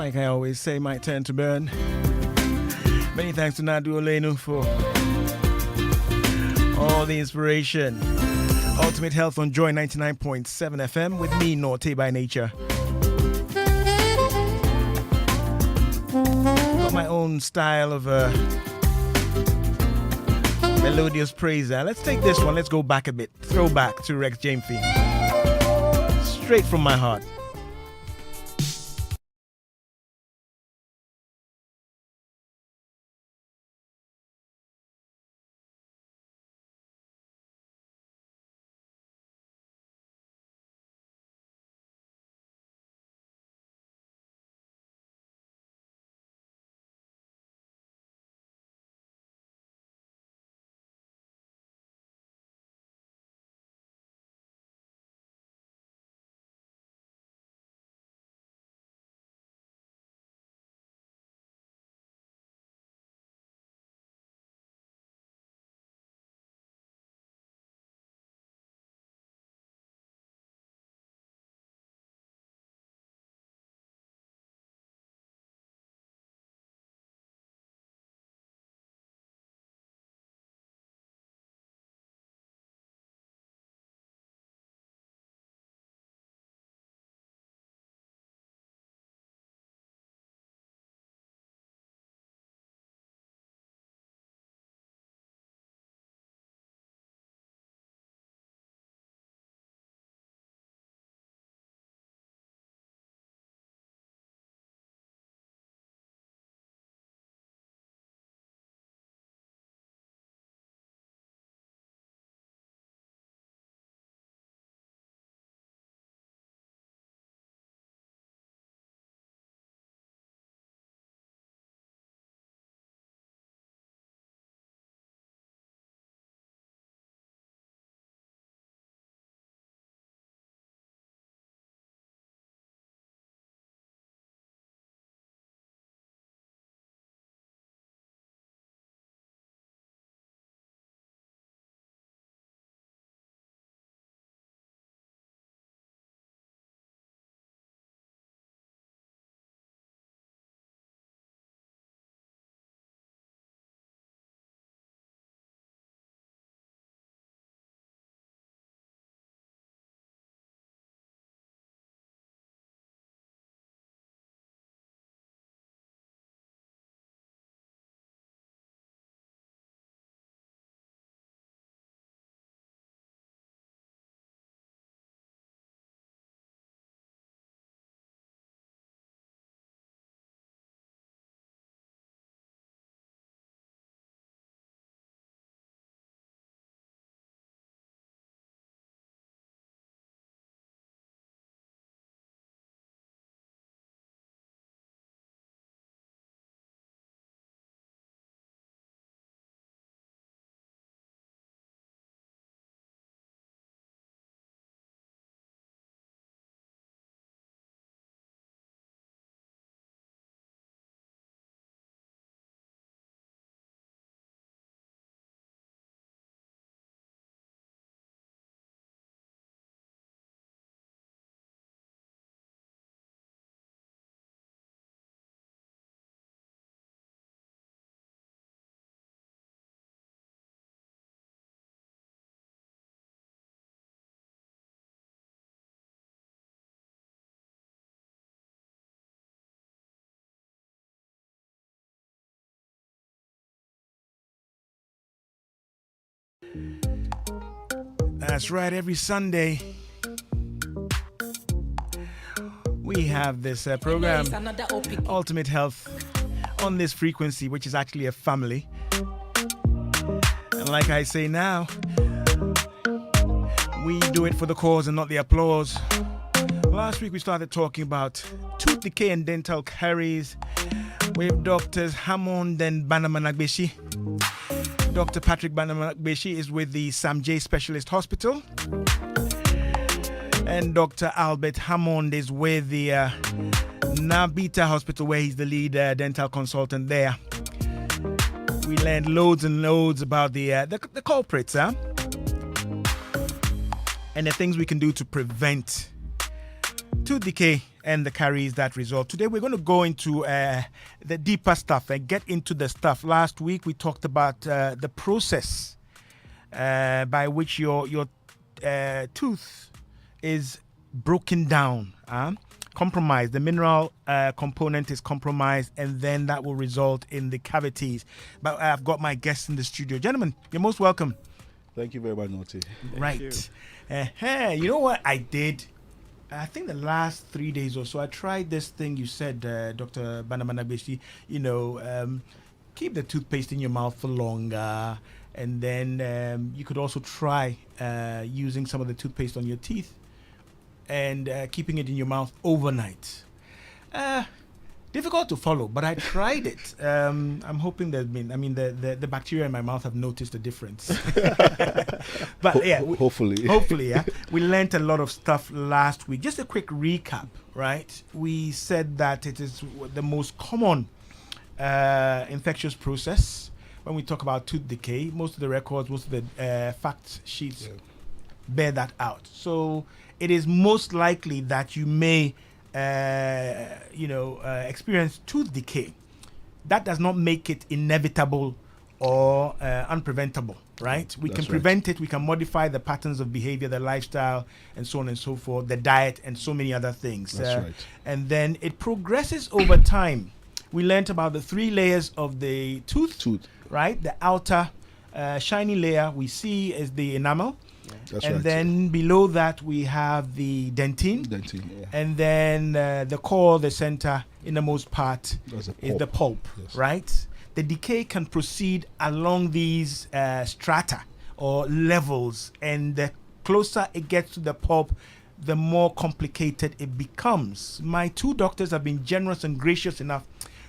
Like I always say, my turn to burn. Many thanks to Nadu Olenu for all the inspiration. Ultimate Health on Joy 99.7 FM with me, Nortey by nature. Got my own style of melodious praise. Let's take this one. Let's go back a bit. Throwback to Rex Jamesy. Straight from my heart. That's right, every Sunday we have this program, Ultimate Health, on this frequency, which is actually a family. And like I say now, we do it for the cause and not the applause. Last week we started talking about tooth decay and dental caries with Doctors Hammond and Banamanagbeshi. Dr. Patrick Banamanagbeshi is with the Sam J Specialist Hospital. And Dr. Albert Hammond is with the Nabita Hospital, where he's the lead dental consultant there. We learned loads and loads about the culprits, and the things we can do to prevent tooth decay and the caries that result. Today we're going to go into the deeper stuff and get into the stuff. Last week we talked about the process by which your tooth is broken down, compromised. The mineral component is compromised, and then that will result in the cavities. But I've got my guests in the studio. Gentlemen, you're most welcome. Thank you very much, Nortey. Right. You know what I did? I think the last 3 days or so, I tried this thing you said, Dr. Banamanabeshi, keep the toothpaste in your mouth for longer. And then you could also try using some of the toothpaste on your teeth and keeping it in your mouth overnight. Difficult to follow, but I tried it. I'm hoping the bacteria in my mouth have noticed the difference. But yeah, hopefully, yeah. We learned a lot of stuff last week. Just a quick recap, right? We said that it is the most common infectious process when we talk about tooth decay. Most of the records, most of the fact sheets bear that out. So it is most likely that you may experience tooth decay. That does not make it inevitable or unpreventable, right? We can prevent it. We can modify the patterns of behavior, the lifestyle, and so on and so forth, the diet, and so many other things. That's right. And then it progresses over time. We learned about the 3 layers of the tooth. Right? The outer shiny layer we see is the enamel. That's and right. Then below that we have the dentine. Yeah. And then the core, the center, innermost part is the pulp, right? The decay can proceed along these strata or levels, and the closer it gets to the pulp, the more complicated it becomes. My 2 doctors have been generous and gracious enough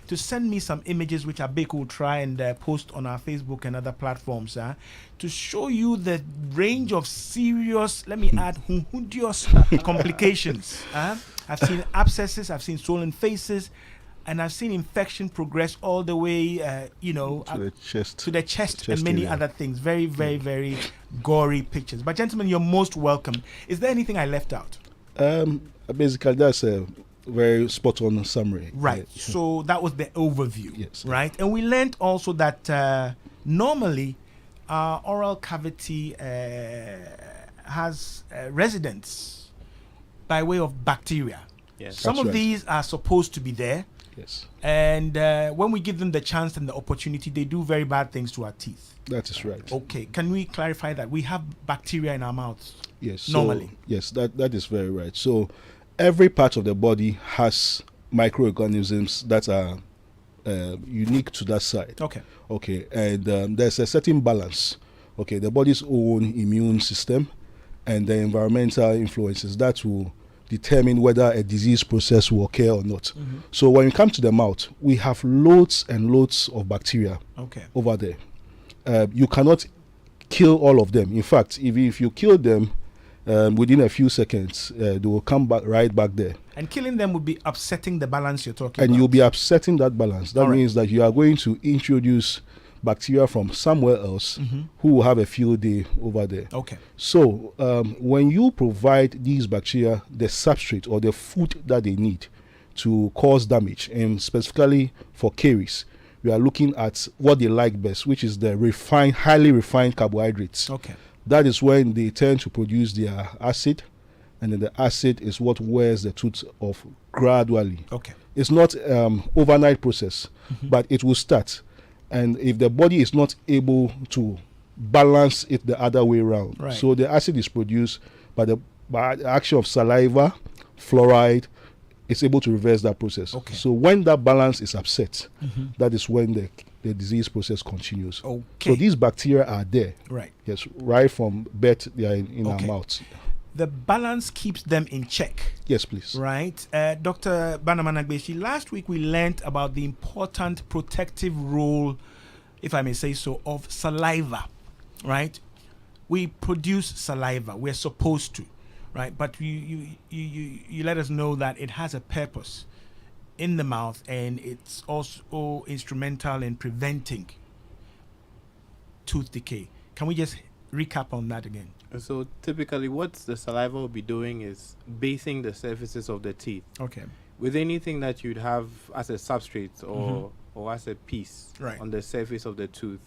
to send me some images, which Abek will try and post on our Facebook and other platforms, to show you the range of serious, let me add, hundious complications. I've seen abscesses, I've seen swollen faces, and I've seen infection progress all the way, to the chest and many other things. Very, very, very gory pictures. But gentlemen, you're most welcome. Is there anything I left out? Basically, that's a very spot on summary. Right. So that was the overview. Yes. Right. And we learned also that normally our oral cavity has residence by way of bacteria. Yes. Some of these are supposed to be there. Yes. And when we give them the chance and the opportunity, they do very bad things to our teeth. That is right. Okay. Can we clarify that? We have bacteria in our mouths. Yes. Normally. Yes, that is very right. So every part of the body has microorganisms that are unique to that side. Okay. And there's a certain balance. Okay. The body's own immune system and the environmental influences that will determine whether a disease process will occur or not. Mm-hmm. So when you come to the mouth, we have loads and loads of bacteria over there. You cannot kill all of them. In fact, if you kill them, within a few seconds, they will come right back there. And killing them would be upsetting the balance you're talking about. And you'll be upsetting that balance. That means that you are going to introduce bacteria from somewhere else who will have a field day over there. Okay. So when you provide these bacteria the substrate or the food that they need to cause damage, and specifically for caries, we are looking at what they like best, which is the highly refined carbohydrates. Okay. That is when they tend to produce their acid, and then the acid is what wears the tooth off gradually. Okay. It's not overnight process, but it will start. And if the body is not able to balance it the other way around, so the acid is produced by the action of saliva, fluoride, it's able to reverse that process. Okay. So when that balance is upset, that is when the disease process continues. Okay. So these bacteria are there. Right. Yes, right from birth, they are in our mouths. The balance keeps them in check. Yes, please. Right. Dr. Banamanabeshi, last week we learned about the important protective role, if I may say so, of saliva. Right. We produce saliva. We're supposed to. Right. But you let us know that it has a purpose in the mouth, and it's also instrumental in preventing tooth decay. Can we just recap on that again. So typically what the saliva will be doing is bathing the surfaces of the teeth. Okay. With anything that you'd have as a substrate or as a piece on the surface of the tooth.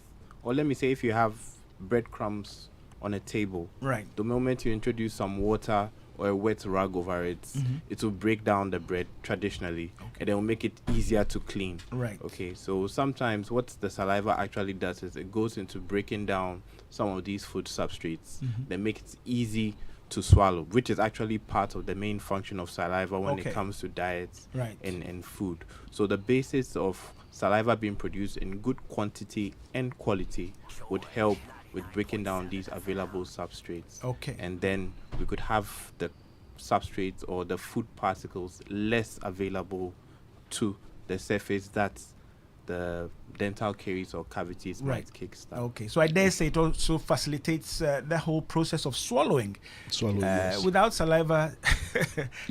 Or let me say if you have breadcrumbs on a table. Right. The moment you introduce some water or a wet rag over it, it will break down the bread traditionally, and it will make it easier to clean. Right. Okay, so sometimes what the saliva actually does is it goes into breaking down some of these food substrates that make it easy to swallow, which is actually part of the main function of saliva when it comes to diets and food. So the basis of saliva being produced in good quantity and quality would help with breaking down these available substrates. Okay. And then we could have the substrates or the food particles less available to the surface that the dental caries or cavities might kickstart. Okay, so I dare say it also facilitates the whole process of swallowing. Without saliva,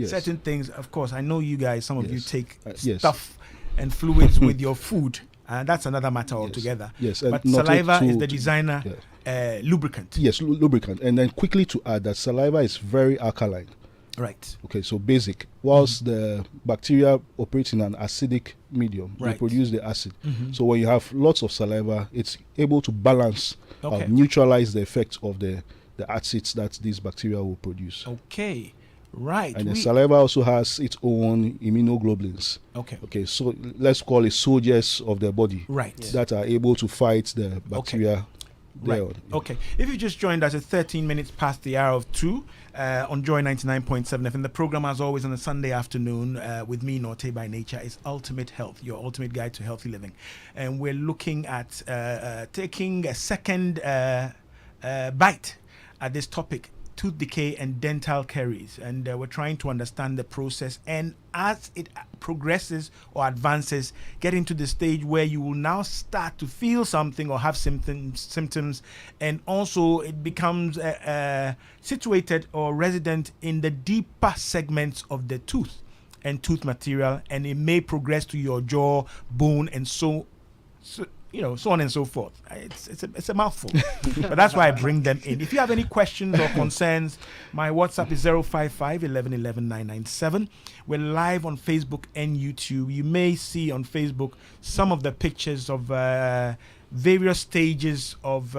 certain things, of course, I know you guys, some of you take stuff and fluids with your food. That's another matter altogether. Yes, but saliva is the designer lubricant. Yes, lubricant. And then quickly to add that saliva is very alkaline. Right. Okay, so basic. Whilst the bacteria operate in an acidic medium, they produce the acid. So when you have lots of saliva, it's able to balance, neutralize the effects of the acids that these bacteria will produce. Okay. Right. And the saliva also has its own immunoglobulins. Okay, so let's call it soldiers of the body. Right. That are able to fight the bacteria. Right. Okay. If you just joined us at 13 minutes past the hour of 2 on Joy 99.7 FM, the program, as always, on a Sunday afternoon with me, Nortey by nature, is Ultimate Health, your ultimate guide to healthy living. And we're looking at taking a second bite at this topic, tooth decay and dental caries, and we're trying to understand the process, and as it progresses or advances, getting to the stage where you will now start to feel something or have symptoms, and also it becomes situated or resident in the deeper segments of the tooth and tooth material, and it may progress to your jaw, bone, and so on and so forth. It's a mouthful, but that's why I bring them in. If you have any questions or concerns, my WhatsApp is 055 1111 997. We're live on Facebook and YouTube. You may see on Facebook some of the pictures of various stages of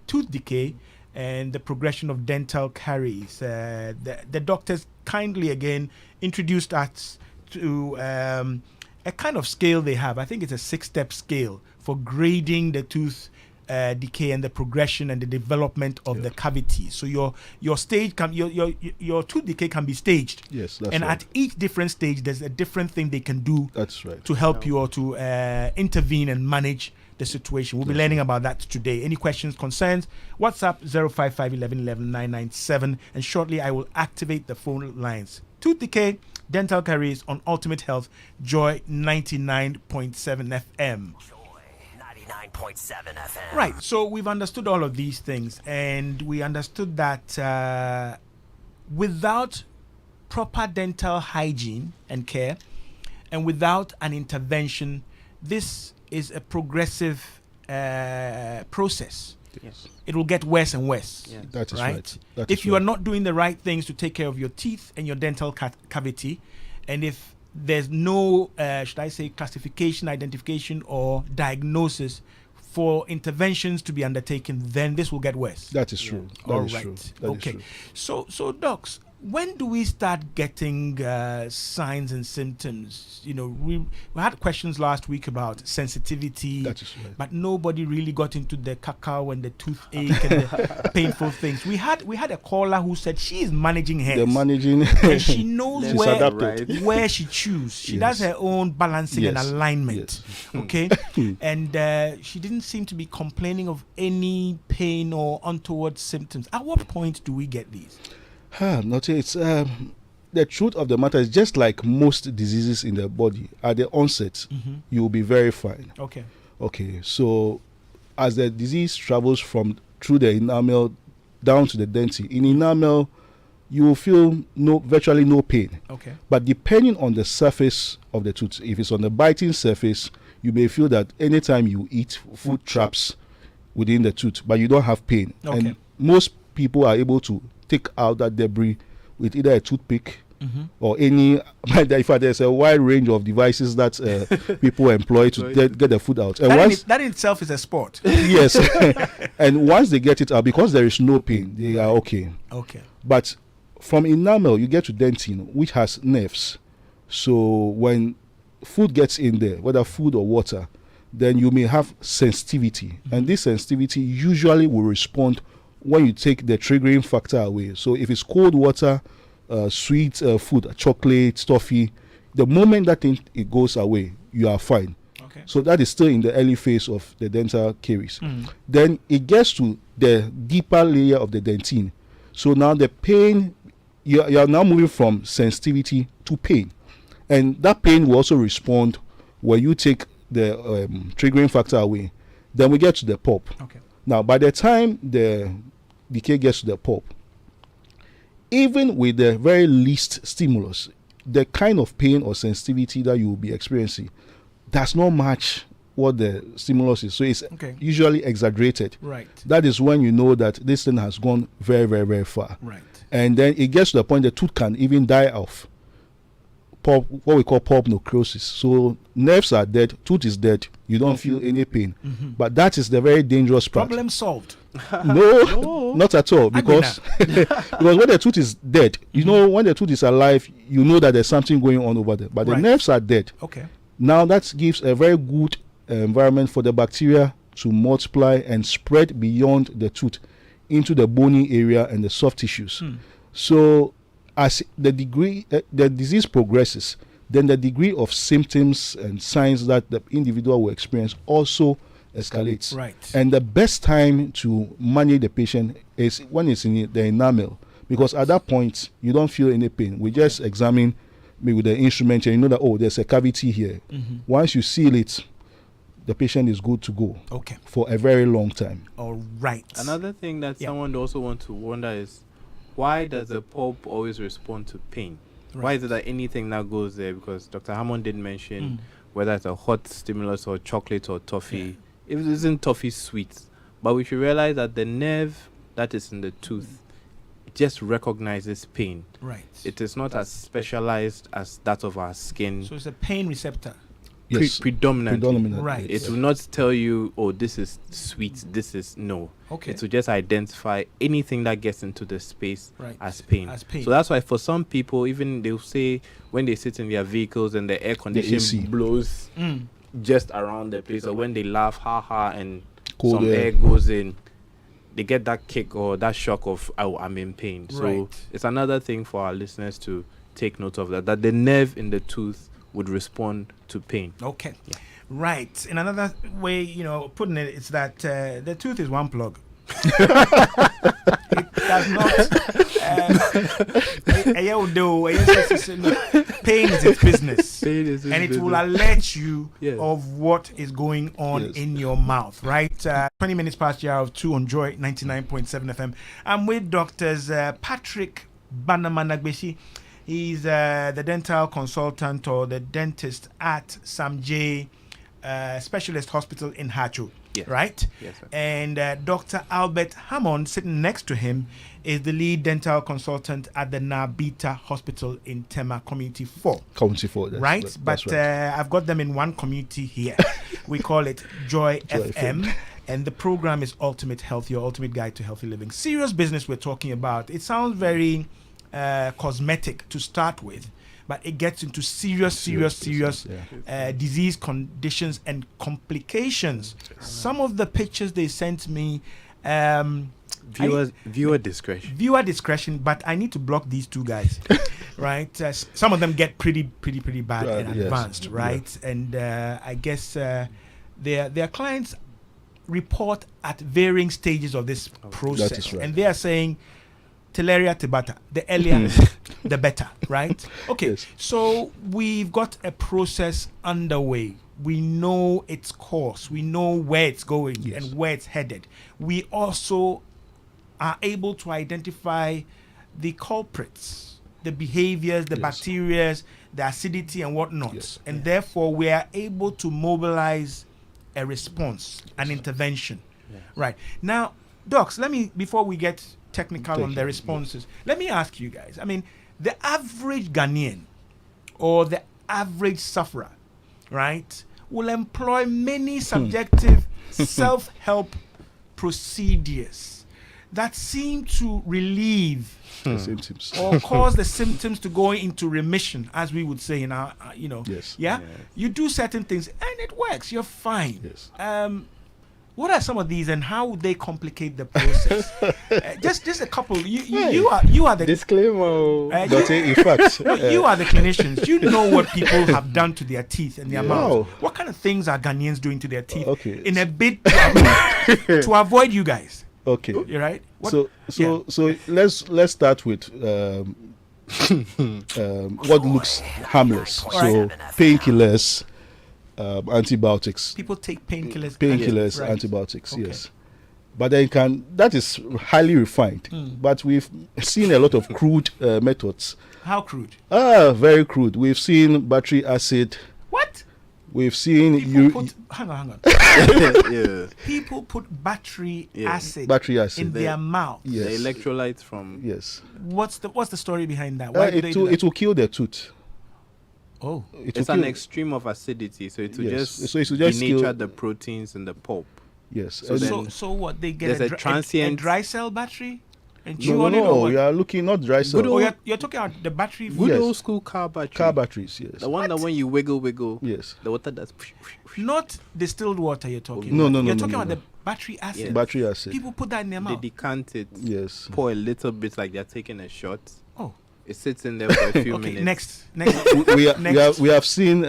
tooth decay and the progression of dental caries. The doctors kindly again introduced us to a kind of scale they have. I think it's a 6-step scale for grading the tooth decay and the progression and the development of the cavity. So your stage your tooth decay can be staged. Yes, that's and right. at each different stage, there's a different thing they can do. That's right. To help you or to intervene and manage the situation. We'll be learning about that today. Any questions, concerns? WhatsApp 055 1111 997, and shortly I will activate the phone lines. Tooth decay, dental caries on Ultimate Health, Joy 99.7 FM. Joy 99.7 FM. Right, so we've understood all of these things, and we understood that without proper dental hygiene and care, and without an intervention, this is a progressive process. Yes. It will get worse and worse. Yes. That is right. If you are not doing the right things to take care of your teeth and your dental cavity, and if there's no, should I say, classification, identification, or diagnosis for interventions to be undertaken, then this will get worse. That is true. That is true. That is true. So docs, when do we start getting signs and symptoms? We had questions last week about sensitivity, that is right. but nobody really got into the cacao and the toothache and the painful things. We had a caller who said she is managing hers. They're managing, and she knows where she chews. She Yes. does her own balancing and alignment. Yes. Okay, and she didn't seem to be complaining of any pain or untoward symptoms. At what point do we get these? Nortey, it's the truth of the matter is just like most diseases in the body. At the onset, you will be very fine. Okay. So as the disease travels through the enamel down to the dentine, in enamel you will feel virtually no pain. Okay. But depending on the surface of the tooth, if it's on the biting surface, you may feel that anytime you eat, food traps within the tooth, but you don't have pain. Okay. And most people are able to take out that debris with either a toothpick or any. In fact, there's a wide range of devices that people employ to get the food out. And that in itself is a sport. Yes. And once they get it out, because there is no pain, they are okay. Okay. But from enamel, you get to dentin, which has nerves. So when food gets in there, whether food or water, then you may have sensitivity. And this sensitivity usually will respond when you take the triggering factor away. So if it's cold water, sweet food, chocolate, toffee, the moment that thing it goes away, you are fine. Okay. So that is still in the early phase of the dental caries. Then it gets to the deeper layer of the dentine. So now the pain, you are now moving from sensitivity to pain. And that pain will also respond when you take the triggering factor away. Then we get to the pulp. Okay. Now, by the time the decay gets to the pulp, even with the very least stimulus, the kind of pain or sensitivity that you will be experiencing does not match what the stimulus is. So it's usually exaggerated. Right. That is when you know that this thing has gone very, very, very far. Right. And then it gets to the point the tooth can even die off. Pulp, what we call pulp necrosis. So nerves are dead, tooth is dead, you don't feel any pain. But that is the very dangerous part. Problem solved. No, not at all. Because because when the tooth is dead, you know, when the tooth is alive, you know that there's something going on over there. But the nerves are dead. Okay. Now that gives a very good environment for the bacteria to multiply and spread beyond the tooth into the bony area and the soft tissues. So as the disease progresses, then the degree of symptoms and signs that the individual will experience also escalates. Right. And the best time to manage the patient is when it's in the enamel, because at that point you don't feel any pain. We just examine me with the instrument and you know that, oh, there's a cavity here. Once you seal it, the patient is good to go. Okay. For a very long time. All right. Another thing that someone also want to wonder is, why does the pulp always respond to pain? Right. Why is it that anything that goes there? Because Dr. Hammond did mention whether it's a hot stimulus or chocolate or toffee. If it isn't toffee sweet, but we should realize that the nerve that is in the tooth just recognizes pain. Right. It is not as specialized as that of our skin. So it's a pain receptor. Yes. Predominantly. Right. It will not tell you, oh, this is sweet, this is no. Okay. It will just identify anything that gets into the space as pain. So that's why for some people, even they'll say when they sit in their vehicles and the air condition blows just around the place, or when they laugh, ha, and cold some air goes in, they get that kick or that shock of, oh, I'm in pain. So it's another thing for our listeners to take note of, that the nerve in the tooth would respond to pain. Okay. Yeah. Right. In another way, putting it, it's that the tooth is one plug. It does not. Pain is its business. And it will alert you of what is going on in your mouth, right? 20 minutes past the hour of 2 on Joy 99.7 FM. I'm with Doctors Patrick Banamanagbesi. He's the dental consultant or the dentist at Sam J Specialist Hospital in Hacho, right? Yes, sir. And Dr. Albert Hammond, sitting next to him, is the lead dental consultant at the Nabita Hospital in Tema Community 4. Community 4, right? That's right. I've got them in one community here. We call it Joy FM. And the program is Ultimate Health, your ultimate guide to healthy living. Serious business we're talking about. It sounds very cosmetic to start with, but it gets into serious disease conditions and complications. Some of the pictures they sent me, viewer discretion, but I need to block these two guys. Right, some of them get pretty bad and advanced, right? And I guess their clients report at varying stages of this process. That is right. And they are saying Teleria Tibata, the earlier the better, right? Okay, so we've got a process underway. We know its course, we know where it's going and where it's headed. We also are able to identify the culprits, the behaviors, the bacteria, the acidity and whatnot. And therefore we are able to mobilize a response, an intervention. Right. Now, docs, before we get technical Thank on the you. responses, let me ask you guys. I mean, the average Ghanaian or the average sufferer, right, will employ many subjective self-help procedures that seem to relieve The symptoms. or cause the symptoms to go into remission, as we would say in our, Yes. yeah. Yes. You do certain things and it works. You're fine. Yes. What are some of these and how would they complicate the process? Just a couple. You are the Disclaimer. But in fact, you are the clinicians. You know what people have done to their teeth and their mouths. Wow. What kind of things are Ghanaians doing to their teeth Okay. in a bid to avoid you guys? okay. You're right. What- So yeah. let's start with what looks harmless. So painkillers, antibiotics, people take painkillers. Right. antibiotics. Okay. Yes, but then that is highly refined. But we've seen a lot of crude methods. How crude? Very crude. We've seen battery acid. What? We've seen Hang on. Yeah. People put battery Yeah. acid battery acid. in their mouth. Yes. The electrolytes from Yes. What's the story behind that? Why do they do that? It will kill the tooth. Oh, It it's will an kill- extreme of acidity, so it will Yes. just So it will just denature kill- the proteins in the pulp. Yes. So And then- so what? They get there's a a transient- dry cell battery and chew no, on it, or no. what? You are looking not dry cell. Oh, you're talking about the battery. Good Yes. old school car battery. Car batteries. Yes. The one that when you wiggle, Yes. the water does. Not distilled water. You're talking. No, about. no, no, You're no, talking no, about no. the battery acid. Yeah. Battery acid. People put that in their They mouth. decant it, Yes. pour a little bit like they're taking a shot. Oh, It sits in there for a few okay. minutes. Next. We have seen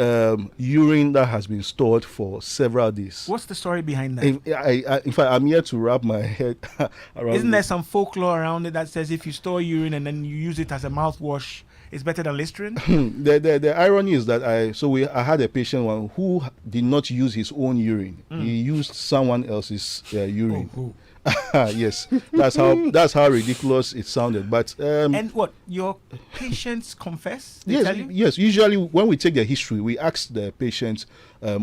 urine that has been stored for several days. What's the story behind that? In fact, I'm here to wrap my head around. Isn't there it. some folklore around it that says if you store urine and then you use it as a mouthwash, it's better than Listerine? The irony is that I had a patient one who did not use his own urine. He used someone else's urine. Oh. Yes, that's how ridiculous it sounded. But And what? Your patients confess? They tell you? yes. Usually, when we take the history, we ask the patient How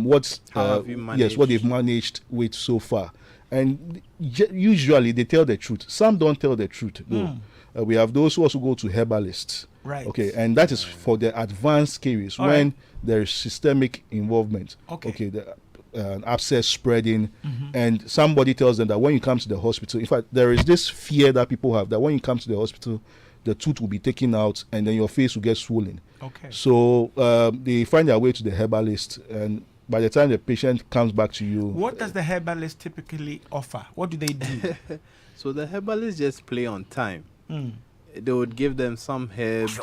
have you what they've managed with so far, and usually they tell the truth. Some don't tell the truth though. We have those who also go to herbalists. Right. Okay, and that is for the advanced cases All when right. there is systemic involvement. Okay. The abscess spreading, and somebody tells them that when you come to the hospital, in fact, there is this fear that people have that when you come to the hospital, the tooth will be taken out and then your face will get swollen. Okay. So they find their way to the herbalist, and by the time the patient comes back to you, What does the herbalist typically offer? What do they do? So the herbalists just play on time. They would give them some herbs,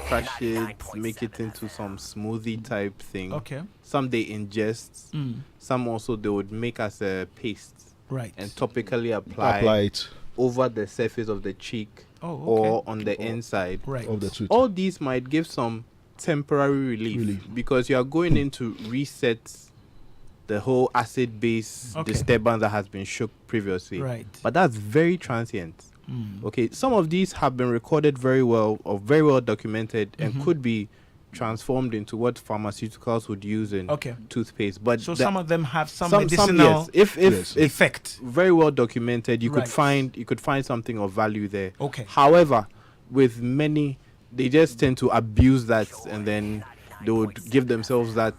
crush it, make it into some smoothie type thing. Okay. Some they ingest. Some also they would make as a paste Right. and topically apply it over the surface of the cheek Oh, okay. or on the inside. Right. of the tooth. All these might give some temporary relief because you are going in to reset the whole acid base Okay. disturbance that has been shook previously. Right. But that's very transient. Okay, some of these have been recorded very well or very well documented and could be transformed into what pharmaceuticals would use in Okay. toothpaste. But So some of them have some medicinal yes. If Yes. effect. very well documented, you Right. could find something of value there. Okay. However, with many, they just tend to abuse that, and then they would give themselves that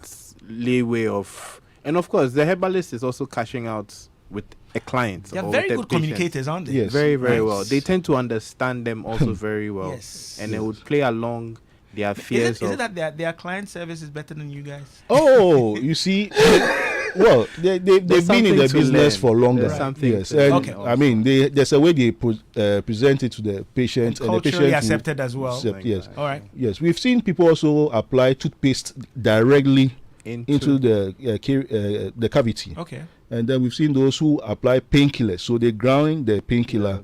leeway of. And of course, the herbalist is also cashing out with a client. They're or very with a good patient. communicators, aren't they? Yes. Very, very Right. well. They tend to understand them also very well. Yes. And they would play along their Is fears it of. that their client service is better than you guys? Oh, you see, well, they've been in something the to business learn. for longer. There's something Yes, to and learn I mean, there's a way they present it to the patient, and the patient Culturally will accepted as well. accept, yes, All right. yes. We've seen people also apply toothpaste directly into the cavity, Okay. and then we've seen those who apply painkillers. So they grind the painkiller,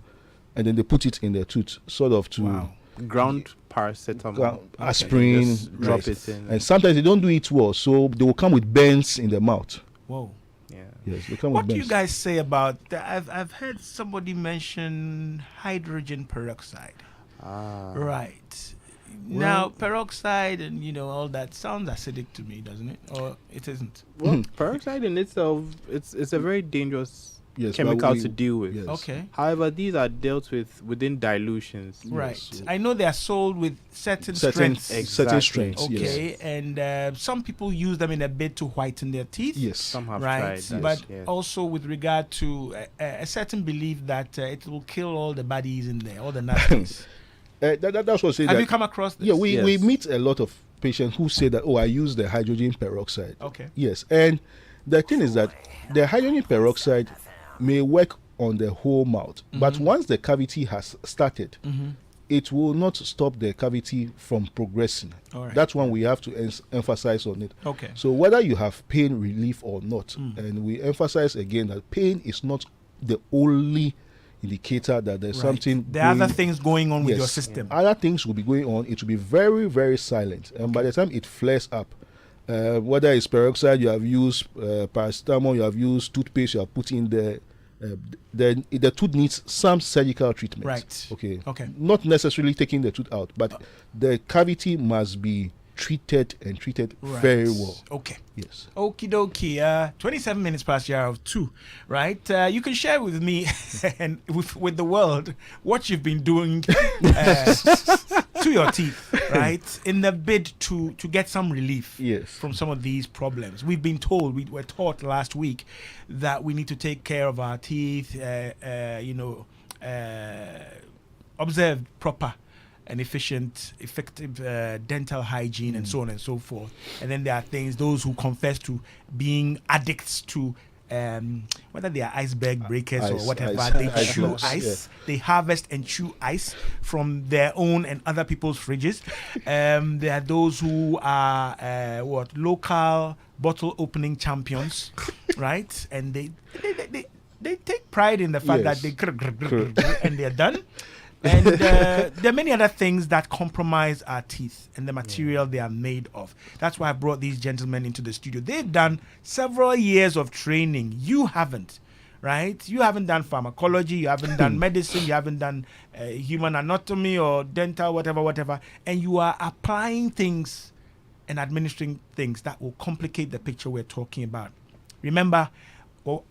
and then they put it in their tooth, sort of to Wow. ground paracetamol. aspirin, Just drop right. it in. And sometimes they don't do it well, so they will come with burns in the mouth. Whoa. Yeah. Yes, they come What with do burns. you guys say about I've heard somebody mention hydrogen peroxide. Right. Now peroxide and all that sounds acidic to me, doesn't it? Or it isn't? Well, peroxide in itself, it's a very dangerous chemical to deal with. Yes. Okay. However, these are dealt with within dilutions. Right. So I know they are sold with certain strengths. certain strengths. Okay. Yes. And some people use them in a bit to whiten their teeth. Yes. Some have Right. tried that. But yes. also with regard to a certain belief that it will kill all the baddies in there, all the nasties. That's what I say. Have you come across this? Yeah, we Yes. meet a lot of patients who say that, I use the hydrogen peroxide. Okay. Yes, and the thing is that the hydrogen peroxide may work on the whole mouth, but once the cavity has started, it will not stop the cavity from progressing. All right. That's one we have to emphasize on it. Okay. So whether you have pain relief or not, and we emphasize again that pain is not the only indicator that there's something. There are other going- things going on with your Yes. system. Other things will be going on. It will be very, very silent. And by the time it flares up, whether it's peroxide, you have used paracetamol, you have used toothpaste, you have put in there, the tooth needs some surgical treatment. Right. Okay. Okay. Not necessarily taking the tooth out, but the cavity must be treated and treated Right. very well. Okay. Yes. Okie dokie. 27 minutes past the hour of 2, right? You can share with me and with the world what you've been doing to your teeth, right? In the bid to get some relief Yes. from some of these problems. We've been told, we were taught last week that we need to take care of our teeth, observe proper and effective dental hygiene and so on and so forth. And then there are things, those who confess to being addicts to whether they are iceberg breakers or Ice, whatever, ice, they ice chew blocks, ice, they harvest and chew ice from their own and other people's fridges. There are those who are local bottle opening champions, right? And they take pride in the fact Yes. that they and they're done. And there are many other things that compromise our teeth and the material they are made of. That's why I brought these gentlemen into the studio. They've done several years of training. You haven't, right? You haven't done pharmacology, you haven't done medicine, you haven't done human anatomy or dental, whatever. And you are applying things and administering things that will complicate the picture we're talking about. Remember,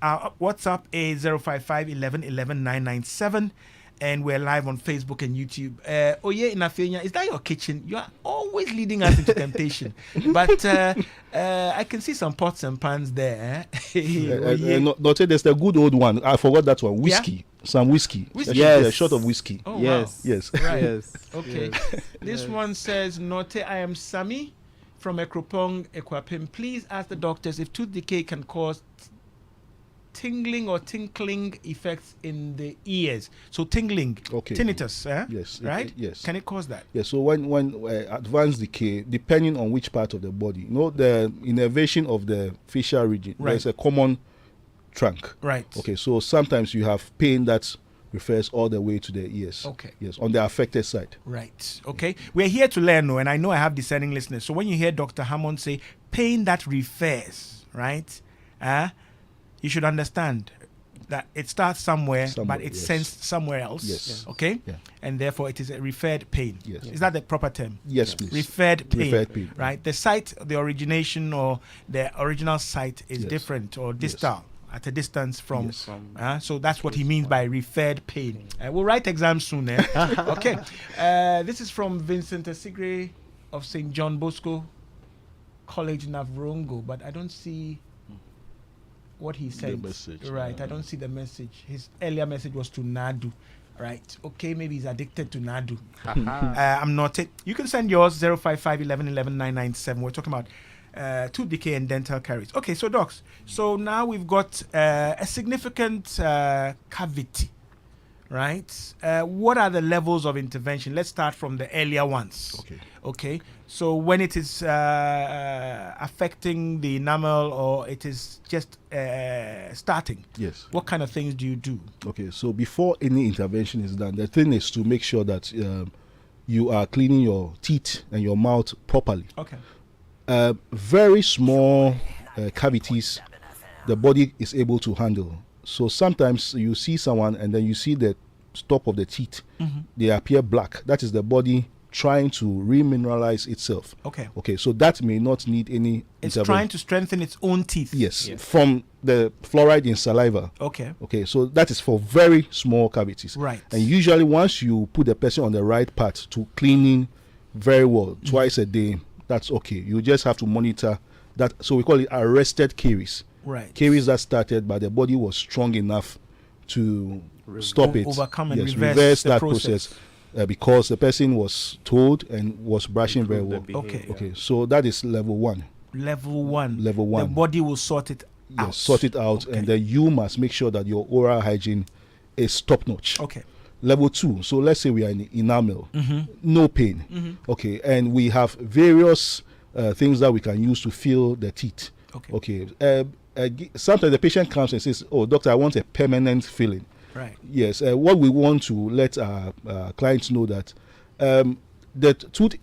our WhatsApp is 055 11 11 997. And we're live on Facebook and YouTube. Oye Inafenya, is that your kitchen? You are always leading us into temptation. But I can see some pots and pans there. There's the good old one. I forgot that one. Whiskey. Some whiskey. Whiskey? Yes. Yes. A shot of whiskey. Oh, Yes. wow. Yes. Right. Yes. Okay. This one says, Nortey, I am Sami from Ekropong, Ekwapim. Please ask the doctors if tooth decay can cause tingling or tinkling effects in the ears. So tingling, Okay. tinnitus, Yes. right? Yes. Can it cause that? Yeah, so when advanced decay, depending on which part of the body, the innervation of the facial region, Right. there's a common trunk. Right. Okay, so sometimes you have pain that refers all the way to the ears. Okay. Yes, on the affected side. Right. Okay. We're here to learn, and I know I have discerning listeners. So when you hear Dr. Hammond say pain that refers, right? You should understand that it starts somewhere, but it's yes. sensed somewhere else. Yes. Okay. Yeah. And therefore, it is a referred pain. Yes. Is that the proper term? Yes, please. Referred pain. Referred pain. Right. The site, the origination, or the original site is Yes. different or distal. At a distance from, Yes. so that's what he means by referred pain. We'll write exams soon. Okay. This is from Vincent Asigre of St. John Bosco College, Navrongo, but I don't see what he said. message. Right. I don't see the message. His earlier message was to Nadu. Right. Okay. Maybe he's addicted to Nadu. I'm not. You can send yours 055 11 11 997. We're talking about tooth decay and dental caries. Okay, so docs, so now we've got a significant cavity, right? What are the levels of intervention? Let's start from the earlier ones. Okay, so when it is affecting the enamel or it is just starting, Yes. what kind of things do you do? Okay, so before any intervention is done, the thing is to make sure that you are cleaning your teeth and your mouth properly. Okay. Very small cavities the body is able to handle. So sometimes you see someone and then you see the top of the teeth, they appear black. That is the body trying to remineralize itself. Okay. Okay, so that may not need any It's trying to strengthen its own teeth. Yes, from the fluoride in saliva. Okay. Okay, so that is for very small cavities. Right. And usually once you put the person on the right path to cleaning very well twice a day, that's okay. You just have to monitor that. So we call it arrested caries. Right. Caries that started, but the body was strong enough to stop it. Overcome and reverse the that process. because the person was told and was brushing very well. Okay. Okay, so that is level 1. Level 1. Level 1. The body will sort it out. Yes, sort it out, Okay. and then you must make sure that your oral hygiene is top notch. Okay. Level 2. So let's say we are in enamel, no pain. Okay, and we have various things that we can use to feel the teeth. Okay. Sometimes the patient comes and says, "Oh, doctor, I want a permanent filling." Right. Yes. What we want to let our clients know that the tooth,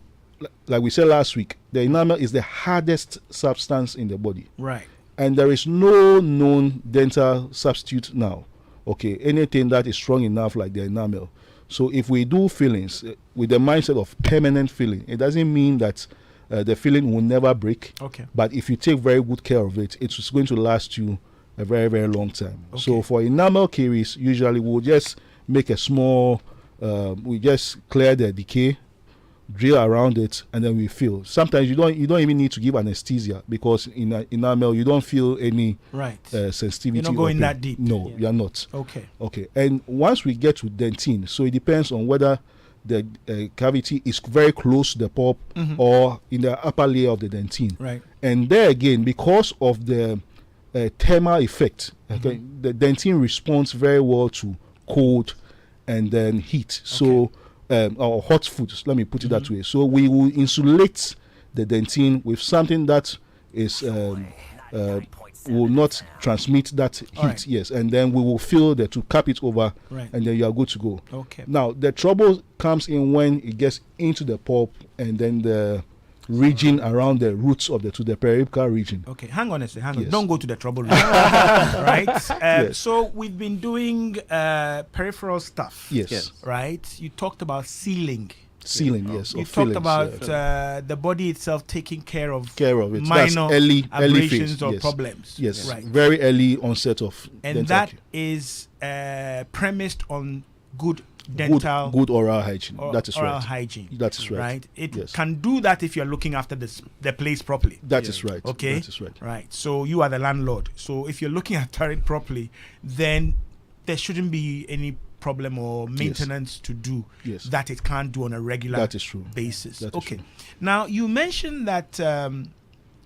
like we said last week, the enamel is the hardest substance in the body. Right. And there is no known dental substitute now. Okay, anything that is strong enough like the enamel. So if we do fillings with the mindset of permanent filling, it doesn't mean that the filling will never break. Okay. But if you take very good care of it, it's going to last you a very, very long time. Okay. So for enamel caries, usually we'll just make a small, we just clear the decay, drill around it, and then we fill. Sometimes you don't even need to give anesthesia, because in enamel you don't feel any sensitivity. You're not going that deep. No, you're not. Okay. Okay. And once we get to dentine, so it depends on whether the cavity is very close to the pulp or in the upper layer of the dentine. Right. And there again, because of the thermal effect, okay, the dentine responds very well to cold and then heat. So or hot foods, let me put it that way. So we will insulate the dentine with something that is will not transmit that heat. Right. Yes, and then we will fill to cap it over, right, and then you are good to go. Okay. Now the trouble comes in when it gets into the pulp and then the region around the roots of the periapical region. Okay, hang on a second. Hang on. Yes. Don't go to the trouble room. Right? Yes. So we've been doing peripheral stuff. Yes. Right? You talked about sealing. Sealing, yes. You talked about the body itself taking care of it. minor That's early abrasions phase. or Yes. problems. Yes, Right. very early onset of And dental that care. is premised on good dental good oral hygiene. That is oral right. hygiene. That is right. Right. It Yes. can do that if you're looking after the place properly. That is right. Okay. That is right. Right. So you are the landlord. So if you're looking after it properly, then there shouldn't be any problem or maintenance to do that it can't do on a regular That is true. basis. That is Okay. true. Now you mentioned that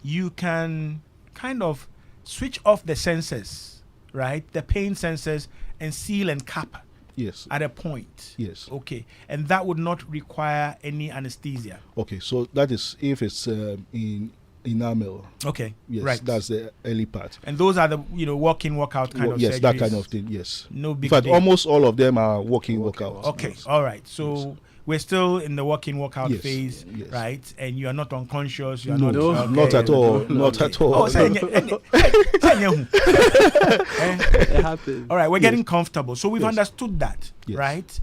you can kind of switch off the sensors, right? The pain sensors, and seal and cap. Yes. At a point. Yes. Okay. And that would not require any anesthesia. Okay. So that is if it's in enamel. Okay. Yes. Right. That's the early part. And those are the walk in, walk out kind of yes, surgeries. that kind of thing. Yes. No big In fact, deal. almost all of them are walk-in, walk-out. Okay. Yes. All right. So we're still in the walk in, walk out Yes. phase, Yes. right? And you are not unconscious. You are No, not. Okay. not at all. Not at all. Oh, It happens. all right. We're getting comfortable. So we've understood that, Yes. right?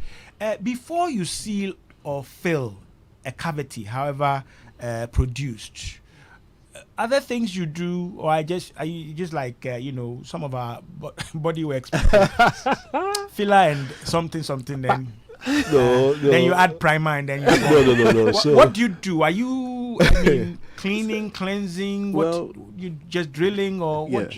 Before you seal or fill a cavity, however produced, other things you do, or are you just like some of our body works people, filler and something then. No. Then you add primer and then you No. What do you do? Are you cleaning, cleansing? Well, what you just drilling or what?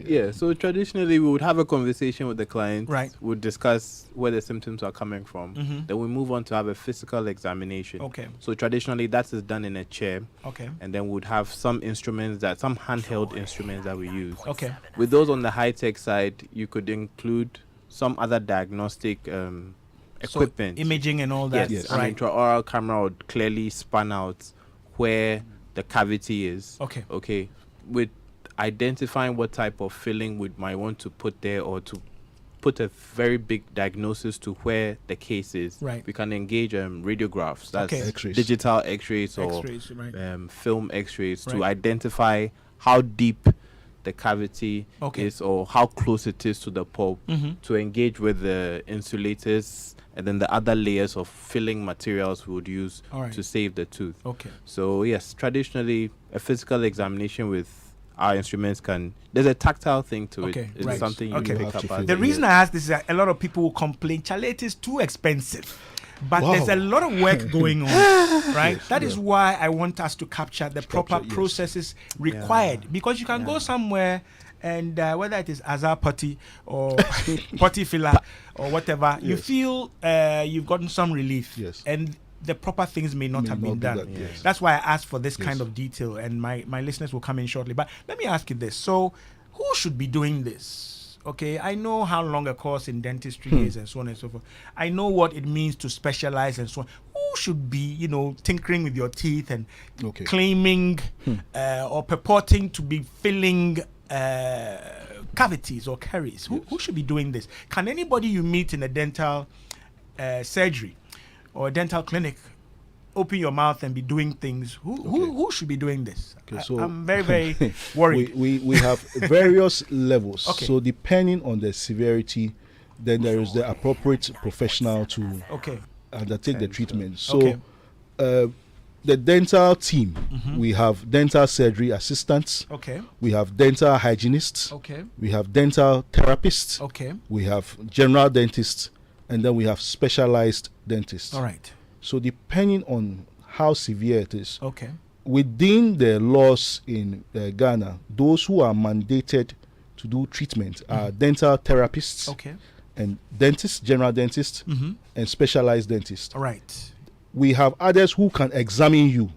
Yeah, so traditionally we would have a conversation with the client. Right. We'd discuss where the symptoms are coming from. Mhm. Then we move on to have a physical examination. Okay. So traditionally that is done in a chair. Okay. And then we'd have some handheld instruments that we use. Okay. With those on the high-tech side, you could include some other diagnostic equipment. So imaging and all that. Yes, Right. an intraoral camera would clearly span out where the cavity is. Okay. Okay. With identifying what type of filling we might want to put there, or to put a very big diagnosis to where the case is. Right. We can engage radiographs. That's Okay. X-rays. digital X-rays or X-rays, right. film X-rays to Right. identify how deep the cavity is, or how close it is to the pulp, to engage with the insulators and then the other layers of filling materials we would use to save the tooth. So yes, traditionally a physical examination with our instruments there's a tactile thing to it. It's something you pick up. The reason I ask this is that a lot of people will complain, Charlie, it is too expensive. But there's a lot of work going on, right? That is why I want us to capture the proper processes required. Because you can go somewhere and whether it is Azar Putty or Putty Filler or whatever, you feel you've gotten some relief. And the proper things may not have been done. That's why I asked for this kind of detail, and my listeners will come in shortly. But let me ask you this. So who should be doing this? Okay, I know how long a course in dentistry is and so on and so forth. I know what it means to specialize and so on. Who should be, tinkering with your teeth and claiming or purporting to be filling cavities or caries? Who should be doing this? Can anybody you meet in a dental surgery or a dental clinic open your mouth and be doing things? Who should be doing this? So I'm very, very worried. We have various levels. So depending on the severity, then there is the appropriate professional to undertake the treatment. So the dental team, we have dental surgery assistants. We have dental hygienists. We have dental therapists. We have general dentists. And then we have specialized dentists. So depending on how severe it is, within the laws in Ghana, those who are mandated to do treatment are dental therapists and dentists, general dentists, and specialized dentists. We have others who can examine you,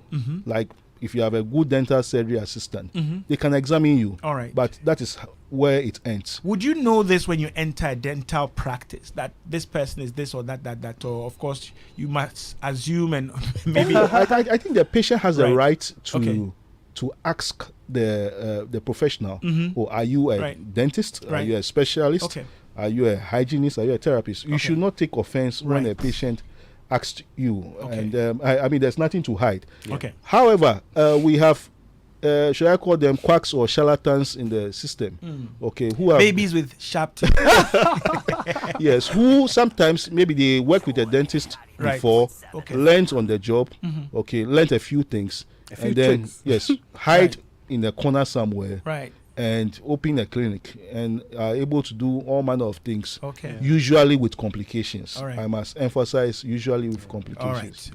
like if you have a good dental surgery assistant, they can examine you. But that is where it ends. Would you know this when you enter a dental practice, that this person is this or that, or of course you must assume and maybe... I think the patient has the right to ask the professional, or are you a dentist? Are you a specialist? Are you a hygienist? Are you a therapist? You should not take offense when a patient asked you. And I mean, there's nothing to hide. However, we have should I call them quacks or charlatans in the system? Who are babies with sharp teeth? Yes, who sometimes maybe they work with a dentist before, learned on the job, learned a few things, and then hide in a corner somewhere, and open a clinic and are able to do all manner of things, usually with complications. I must emphasize, usually with complications.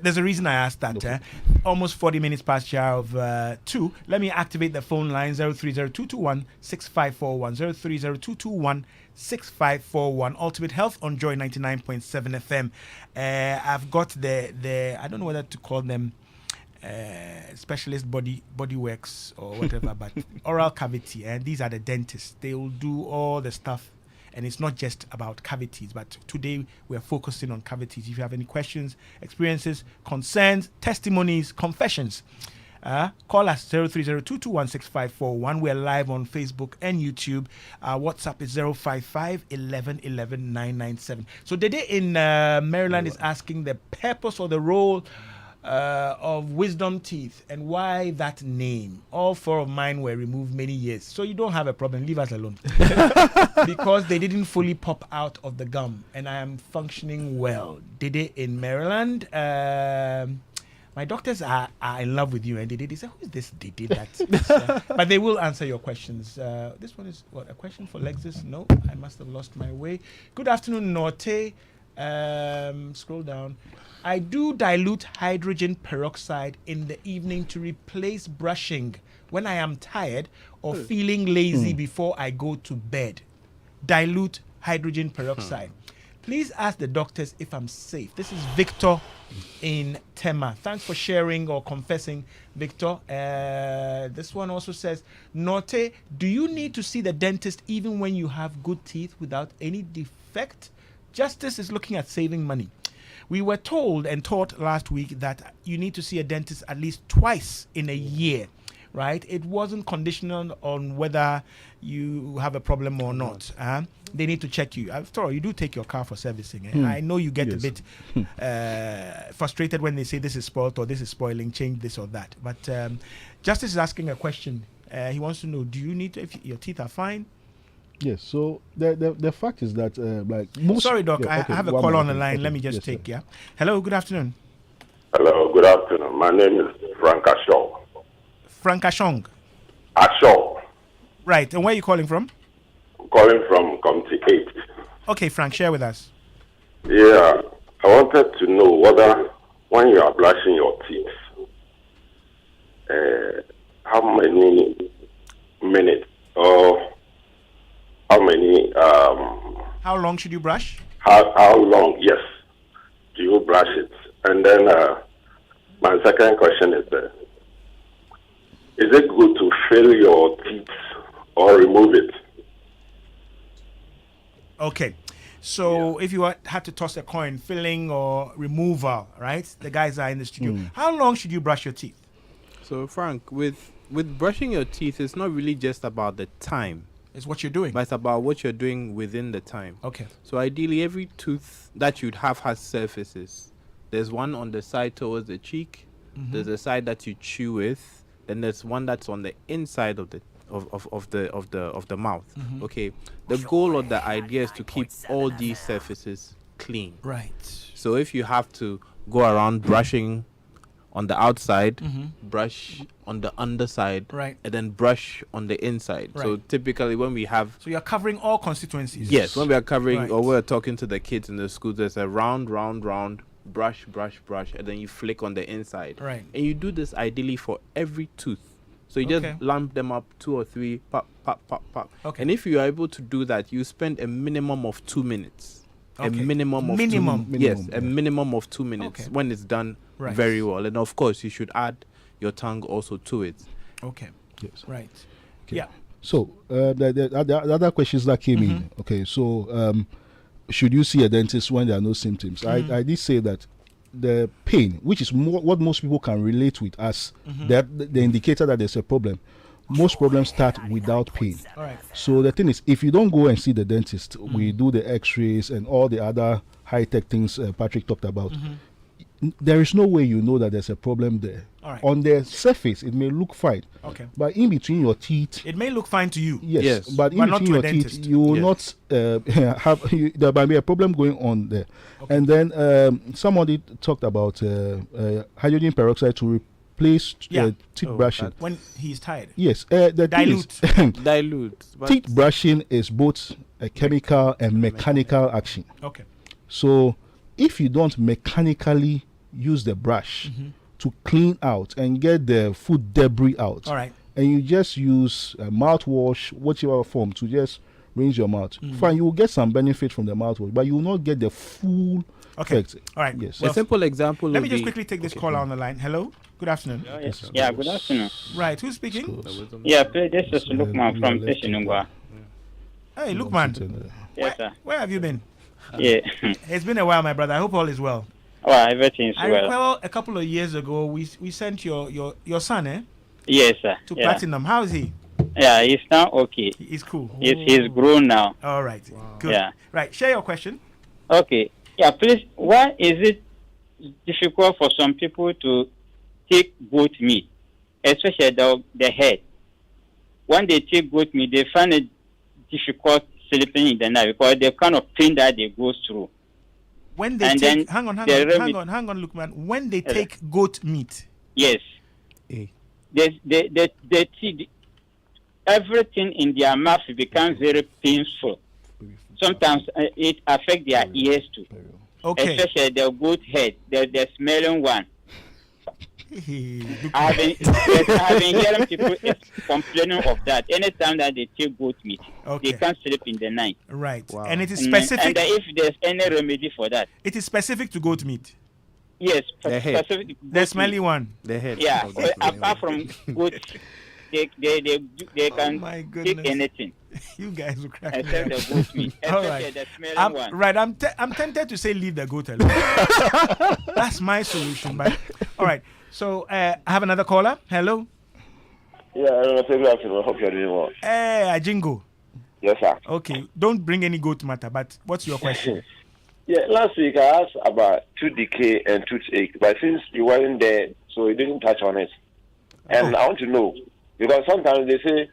There's a reason I asked that. Almost 40 minutes past the hour of 2. Let me activate the phone line 030221 6541 030221 6541. Ultimate Health on Joy 99.7 FM. I've got the I don't know whether to call them specialist body works or whatever, but oral cavity, and these are the dentists. They will do all the stuff, and it's not just about cavities, but today we are focusing on cavities. If you have any questions, experiences, concerns, testimonies, confessions, call us 0302216541. We're live on Facebook and YouTube. WhatsApp is 055 11 11 997. So Dede in Maryland is asking the purpose or the role of wisdom teeth and why that name. All 4 of mine were removed many years, so you don't have a problem, leave us alone. Because they didn't fully pop out of the gum and I am functioning well. Dede in Maryland. My doctors are in love with you, and they say, who is this Dede that but they will answer your questions. This one is a question for Lexus? No, I must have lost my way. Good afternoon, Nortey. Scroll down. I do dilute hydrogen peroxide in the evening to replace brushing when I am tired or feeling lazy before I go to bed. Dilute hydrogen peroxide. Please ask the doctors if I'm safe. This is Victor in Tema. Thanks for sharing or confessing, Victor. This one also says, Norte, do you need to see the dentist even when you have good teeth without any defect? Justice is looking at saving money. We were told and taught last week that you need to see a dentist at least twice in a year, right? It wasn't conditional on whether you have a problem or not. They need to check you. After all, you do take your car for servicing. I know you get a bit frustrated when they say this is spoiled or this is spoiling, change this or that. But Justice is asking a question. He wants to know: do you need if your teeth are fine? Yes. So the fact is that like most. Sorry, doc. Yeah, I have a call on the line. Let me just take. sir. Yeah. Hello. Good afternoon. Hello, good afternoon. My name is Frank Ashaw. Frank Ashong. Ashaw. Right. And where are you calling from? I'm calling from Committee 8. Okay, Frank. Share with us. Yeah, I wanted to know whether when you are brushing your teeth, how many minutes or how many How long should you brush? how long, yes, do you brush it? And then my second question is it good to fill your teeth or remove it? Okay. So if you had to toss a coin, filling or removal, right? The guys are in the studio. How long should you brush your teeth? So Frank, with brushing your teeth, it's not really just about the time. It's what you're doing. But it's about what you're doing within the time. Okay. So ideally, every tooth that you'd have has surfaces. There's one on the side towards the cheek. There's a side that you chew with. Then there's one that's on the inside of the mouth. Okay. The goal or the idea is to keep all these surfaces clean. Right. So if you have to go around brushing on the outside, brush on the underside, right, and then brush on the inside. Right. So typically when we have... So you're covering all constituencies. Yes, when we are covering right, or we're talking to the kids in the school, there's a round, brush, and then you flick on the inside. Right. And you do this ideally for every tooth. So you just lump them up, 2 or 3, pop. Okay. And if you are able to do that, you spend a minimum of 2 minutes. Okay. A minimum of 2 minimum. Yes, a minimum of 2 minutes when it's done very well. And of course, you should add your tongue also to it. Okay. Yes. Right. Okay. Yeah. So the other questions that came in. Okay. So should you see a dentist when there are no symptoms? I did say that the pain, which is what most people can relate with as the indicator that there's a problem. Most problems start without pain. All right. So the thing is, if you don't go and see the dentist, we do the x-rays and all the other high-tech things Patrick talked about. There is no way you know that there's a problem there. All right. On the surface, it may look fine. Okay. But in between your teeth... It may look fine to you. Yes. But in between your teeth, you will not have... there might be a problem going on there. Okay. And then somebody talked about hydrogen peroxide to replace teeth brushing. When he's tired. Yes. The dilute. Dilute. Teeth brushing is both a chemical and mechanical action. Okay. So if you don't mechanically use the brush to clean out and get the food debris out, all right, and you just use a mouthwash, whichever form, to just rinse your mouth, fine, you will get some benefit from the mouthwash, but you will not get the full effect. All right. Yes. A simple example. Let me just quickly take this caller on the line. Hello. Good afternoon. Yeah, good afternoon. Right. Who's speaking? Yeah, this is Lukman from Teshinungwa. Hey, Lukman. Yes, sir. Where have you been? Yeah. It's been a while, my brother. I hope all is well. Oh, everything's I well. recall a couple of years ago, we sent your son, Yes, sir. to Platinum. How is he? Yeah, he's now okay. He's cool. He's grown now. All right. Wow. Good. Yeah. Right. Share your question. Okay. Yeah, please. Why is it difficult for some people to take goat meat, especially the head? When they take goat meat, they find it difficult sleeping in the night because the kind of pain that they go through. When they take, hang on, Lukman. When they take goat meat. Yes. They see everything in their mouth becomes very painful. Sometimes it affects their ears too. Okay. Especially the goat head, the smelling one. I've been hearing people complaining of that. Anytime that they take goat meat, they can't sleep in the night. Right. Wow. And it is specific. And if there's any remedy for that, it is specific to goat meat. Yes, specific. The smelly one. The head. Yeah. Apart from goat, they can take anything. You guys will crack me except the goat meat. All right. The smelling one. Right. I'm tempted to say leave the goat alone. That's my solution. But all right. So I have another caller. Hello. Yeah, good afternoon. I hope you're doing well. Hey, Ajingo. Yes, sir. Okay. Don't bring any goat matter, but what's your question? Yeah, last week I asked about tooth decay and toothache, but since you weren't there, so you didn't touch on it. And I want to know, Because sometimes they say,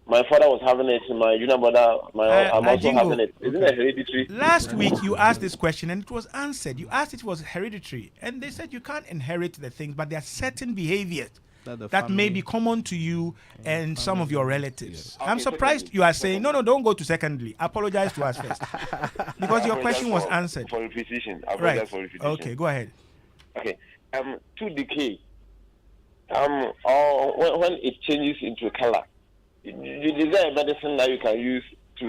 my father was having it, my junior brother, I'm also having it. Isn't it hereditary? Last week you asked this question and it was answered. You asked if it was hereditary, and they said you can't inherit the things, but there are certain behaviors that may be common to you and some of your relatives. I'm surprised you are saying, no, don't go to secondly. Apologize to us first. Because your question was answered. For repetition. Right. Okay, go ahead. Okay. To decay. Or when it changes into color, is there a medicine that you can use to,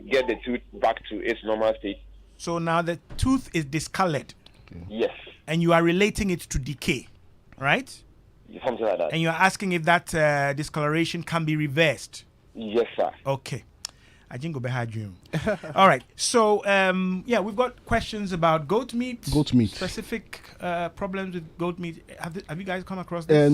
get the tooth back to its normal state? So now the tooth is discolored. Yes. And you are relating it to decay, right? Something like that. And you're asking if that discoloration can be reversed. Yes, sir. Okay. I think go behind you. All right. So, we've got questions about goat meat. Goat meat. Specific problems with goat meat. Have you guys come across this?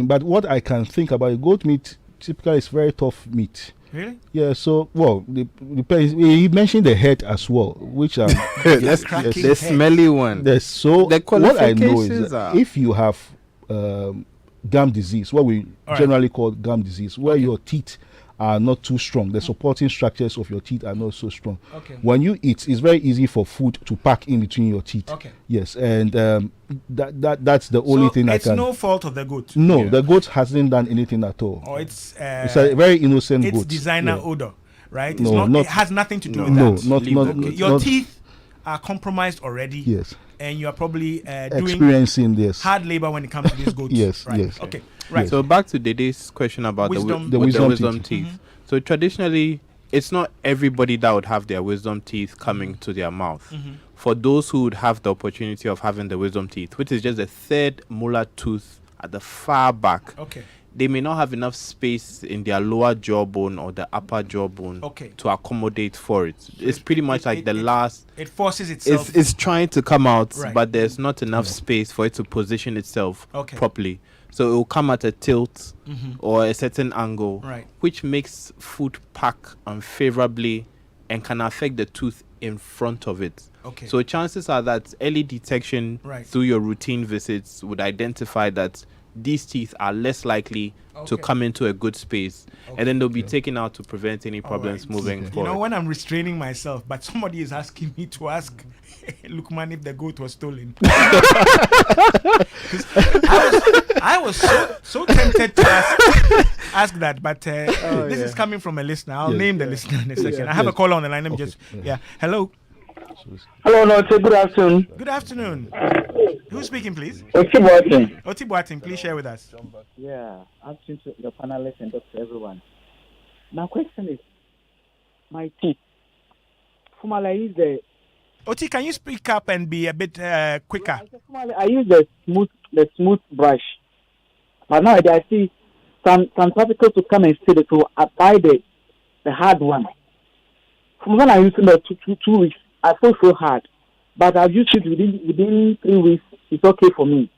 But what I can think about goat meat, typically is very tough meat. Really? Yeah. So, he mentioned the head as well, which the smelly one. What I know is that if you have gum disease, what we generally call gum disease, where your teeth are not too strong, the supporting structures of your teeth are not so strong. Okay. When you eat, it's very easy for food to pack in between your teeth. Okay. Yes, and that's the only thing I can. It's no fault of the goat. No, the goat hasn't done anything at all. Or it's a very innocent goat. It's designer odor, right? No, it has nothing to do with that. Your teeth are compromised already. Yes. And you are probably experiencing doing hard labor when it comes to these goats. Yes, right? yes. Okay, right. So back to Dede's question about the wisdom teeth. Mm-hmm. So traditionally, it's not everybody that would have their wisdom teeth coming to their mouth. Mm-hmm. For those who would have the opportunity of having the wisdom teeth, which is just a third molar tooth at the far back, they may not have enough space in their lower jawbone or the upper jawbone to accommodate for it. It's pretty much like the last. It forces itself. It's trying to come out, but there's not enough space for it to position itself properly. So it will come at a tilt or a certain angle, which makes food pack unfavorably and can affect the tooth in front of it. Okay. So chances are that early detection through your routine visits would identify that these teeth are less likely to come into a good space, and then they'll be taken out to prevent any problems moving forward. You know, when I'm restraining myself, but somebody is asking me to ask Lukman if the goat was stolen. I was so tempted to ask that, but this is coming from a listener. I'll name the listener in a second. I have a caller on the line. Let me Hello. Hello, Nortey. Good afternoon. Good afternoon. Who's speaking, please? Oti Boateng. Oti Boateng, please share with us. Yeah, afternoon to your panelists and to everyone. My question is, my teeth. Oti, can you speak up and be a bit quicker? I use the smooth brush, but now I see some particles to come and stay to apply the hard one. From when I used it 2 weeks, I feel so hard, but I've used it within 3 weeks. It's okay for me.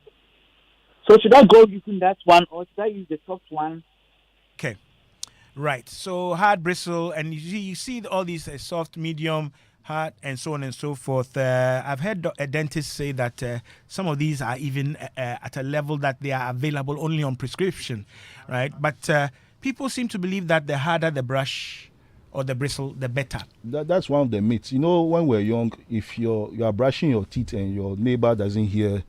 So should I go using that one, or should I use the soft one? Okay, right. So hard bristle, and you see all these soft, medium, hard, and so on and so forth. I've heard a dentist say that some of these are even at a level that they are available only on prescription, right? But people seem to believe that the harder the brush or the bristle, the better. That's one of the myths. You know, when we're young, if you are brushing your teeth and your neighbor doesn't hear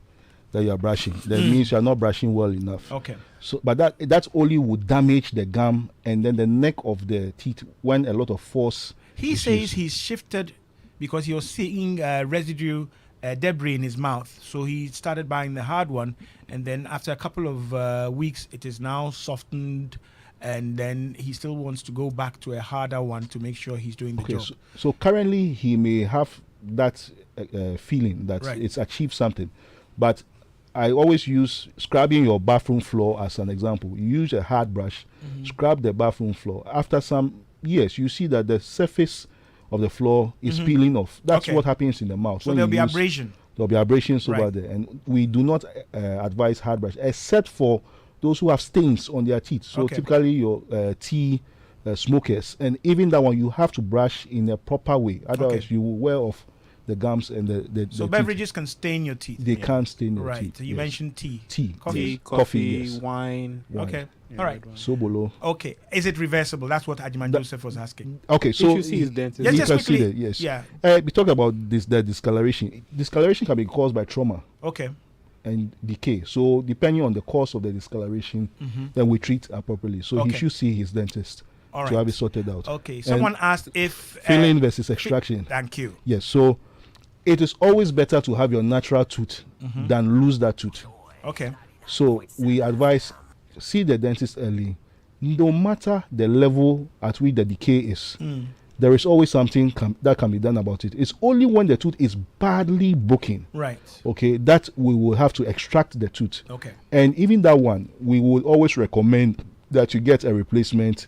that you are brushing, that means you are not brushing well enough. Okay. So, but that only would damage the gum and then the neck of the teeth when a lot of force. He says he's shifted because he was seeing residue debris in his mouth, so he started buying the hard one, and then after a couple of weeks, it is now softened. And then he still wants to go back to a harder one to make sure he's doing the job. So currently he may have that feeling that it's achieved something. But I always use scrubbing your bathroom floor as an example. You use a hard brush, scrub the bathroom floor. After some years, you see that the surface of the floor is peeling off. That's what happens in the mouth. So there'll be abrasion. There'll be abrasions over there. And we do not advise hard brush, except for those who have stains on their teeth. So typically your tea smokers, and even that one you have to brush in a proper way. Otherwise you will wear off the gums and the So beverages can stain your teeth. They can stain your teeth. So you mentioned tea. Tea. Coffee, yes. wine. Okay. All right. Sobolo. Okay. Is it reversible? That's what Ajiman Joseph was asking. Okay, so if you see his dentist, Yes, you just can see quickly. that, yes. Yeah. We talk about the discoloration. Discoloration can be caused by trauma Okay. and decay. So depending on the cause of the discoloration, then we treat appropriately. So he Okay. should see his dentist All to right. have it sorted out. Okay. Someone asked if Filling versus extraction. Thank you. Yes, so it is always better to have your natural tooth than lose that tooth. Okay. So we advise see the dentist early, no matter the level at which the decay is. There is always something that can be done about it. It's only when the tooth is badly broken, Right. okay, that we will have to extract the tooth. Okay. And even that one, we will always recommend that you get a replacement.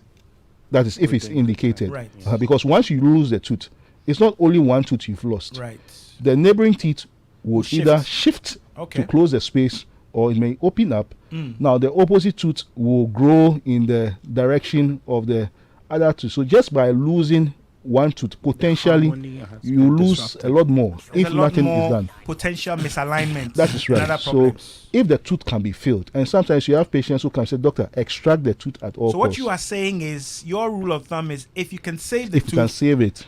That is, if it's indicated, Right. Because once you lose the tooth, it's not only one tooth you've lost. Right. The neighboring teeth will either shift Okay. to close the space, or it may open up. Now the opposite tooth will grow in the direction of the other tooth. So just by losing one tooth, potentially you lose a lot more if nothing is done. Potential misalignment. That is and right. other So problems. if the tooth can be filled, and sometimes you have patients who can say, "Doctor, extract the tooth at all So what costs." you are saying is your rule of thumb is if you can save the If you can tooth, save it,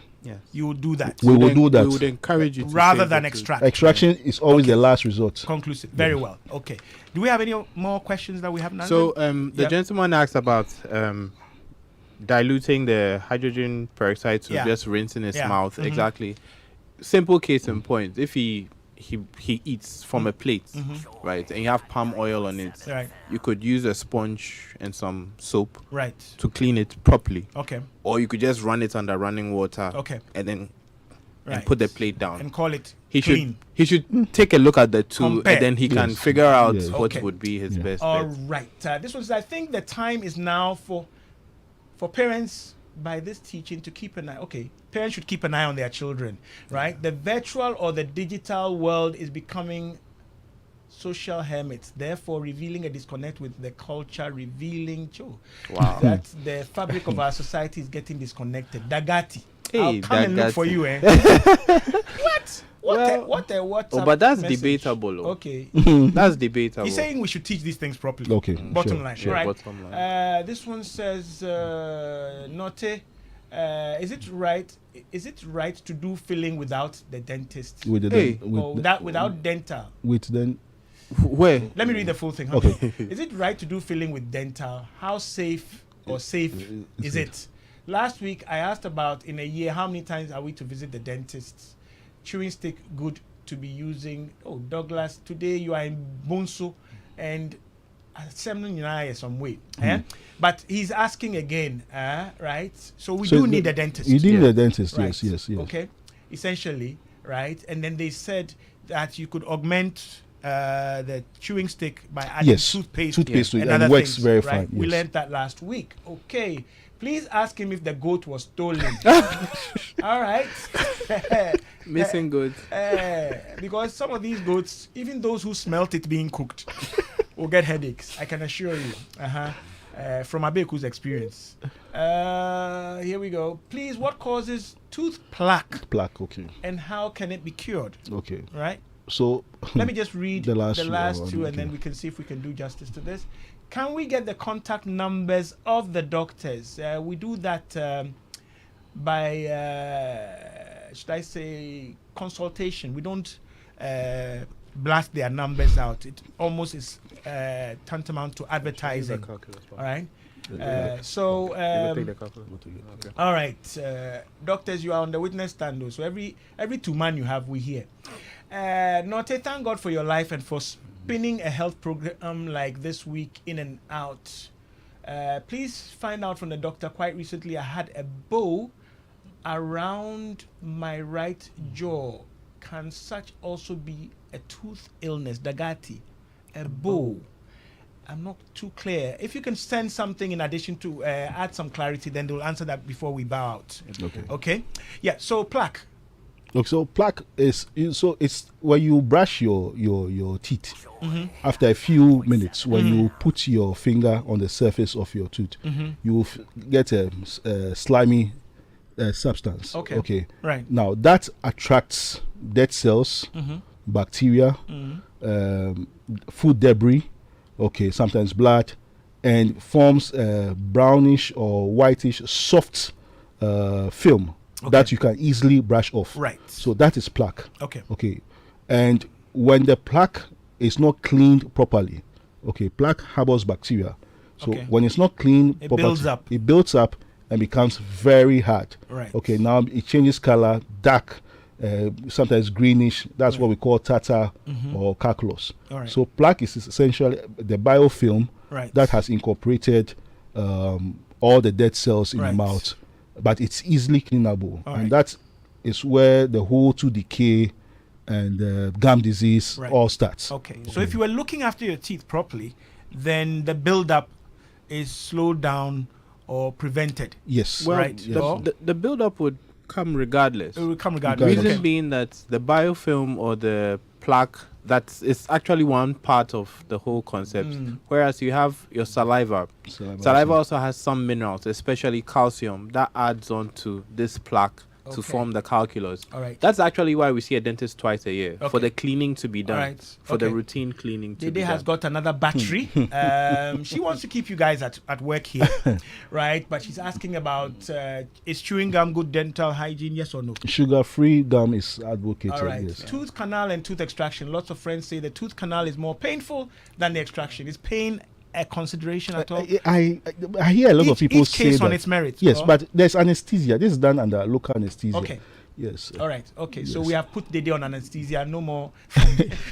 you will do that. we will do that. We would encourage you to rather save than the tooth. extract. Extraction is always the last resort. Conclusive. Very well. Okay. Do we have any more questions that we have now? So the gentleman asked about diluting the hydrogen peroxide to just rinse in his mouth. Exactly. Simple case in point. If he eats from a plate, right, and you have palm oil on it, Right. you could use a sponge and some soap Right. to clean it properly. Okay. Or you could just run it under running water. Okay. And then Right. and put the plate down. And call it He clean. should take a look at the two, Compare. and then he can Yes. figure out Yes. what Okay. would be his best All bet. right. This was. I think the time is now for parents by this teaching to keep an eye. Okay, parents should keep an eye on their children, right? The virtual or the digital world is becoming social hermits, therefore revealing a disconnect with the culture, revealing Wow. that the fabric of our society is getting disconnected. Dagati. Hey, I'll come and look for Dagati. you, What? What a WhatsApp Oh, but that's message. debatable. Oh. Okay. That's debatable. He's saying we should teach these things properly. Okay, Bottom sure, line. sure. Right. Bottom line. This one says, Nortey, is it right? Is it right to do filling without the dentist? With the Hey. Without dental? with then Where? Let me read the full thing. Okay. Is it right to do filling with dental? How safe or safe is it? Last week I asked about in a year how many times are we to visit the dentist? Chewing stick good to be using. Oh, Douglas, today you are in Bonsu and some way. But he's asking again, right? So we do need a dentist. You need a dentist, Right. yes. Okay, essentially, right? And then they said that you could augment the chewing stick by adding Yes, toothpaste, toothpaste and and other works things, very right? fine, We yes. learned that last week. Okay, please ask him if the goat was stolen. All right. Missing goods. Because some of these goats, even those who smelt it being cooked, will get headaches. I can assure you. From Abeku's experience. Here we go. Please, what causes tooth plaque? Plaque, okay. And how can it be cured? Okay. Right? So Let me just read the last two, one, and then okay. we can see if we can do justice to this. Can we get the contact numbers of the doctors? We do that by, should I say, consultation. We don't blast their numbers out. It almost is tantamount to advertising. All right? All right, doctors, you are on the witness stand, though. So every 2 man you have, we hear. Nortey, thank God for your life and for spinning a health program like this week in and out. Please find out from the doctor. Quite recently, I had a bow around my right jaw. Can such also be a tooth illness? Dagati, a bow. I'm not too clear. If you can send something in addition to add some clarity, then they'll answer that before we bow out. Okay. Yeah. So plaque. Look, so plaque is it's when you brush your teeth after a few minutes. When you put your finger on the surface of your tooth, you will get a slimy substance. Okay. Right. Now that attracts dead cells, bacteria, food debris. Okay, sometimes blood, and forms a brownish or whitish soft film that you can easily brush off. Right. So that is plaque. Okay. Okay. And when the plaque is not cleaned properly, okay, plaque harbors bacteria. So when it's not cleaned properly, it builds up and becomes very hard. Right. Okay, now it changes color, dark, sometimes greenish. That's what we call tartar or calculus. So plaque is essentially the biofilm that has incorporated all the dead cells in the mouth, but it's easily cleanable. And that is where the whole tooth decay and gum disease all starts. Okay. So if you were looking after your teeth properly, then the build-up is slowed down or prevented. Yes. Well, right. The build-up would come regardless. It will come regardless. Reason being that the biofilm or the plaque, it's actually one part of the whole concept. Whereas you have your saliva. Saliva also has some minerals, especially calcium, that adds on to this plaque to form the calculus. That's actually why we see a dentist twice a year, for the cleaning to be done, for the routine cleaning to be done. Dede has got another battery. She wants to keep you guys at work here, right? But she's asking about, is chewing gum good dental hygiene, yes or no? Sugar-free gum is advocated, yes. Tooth canal and tooth extraction. Lots of friends say the tooth canal is more painful than the extraction. Is pain a consideration at all? I hear a lot of people say case that. on its merits. Yes, but there's anesthesia. This is done under local anesthesia. Okay. Yes. All right. Okay. So we have put Dede on anesthesia. No more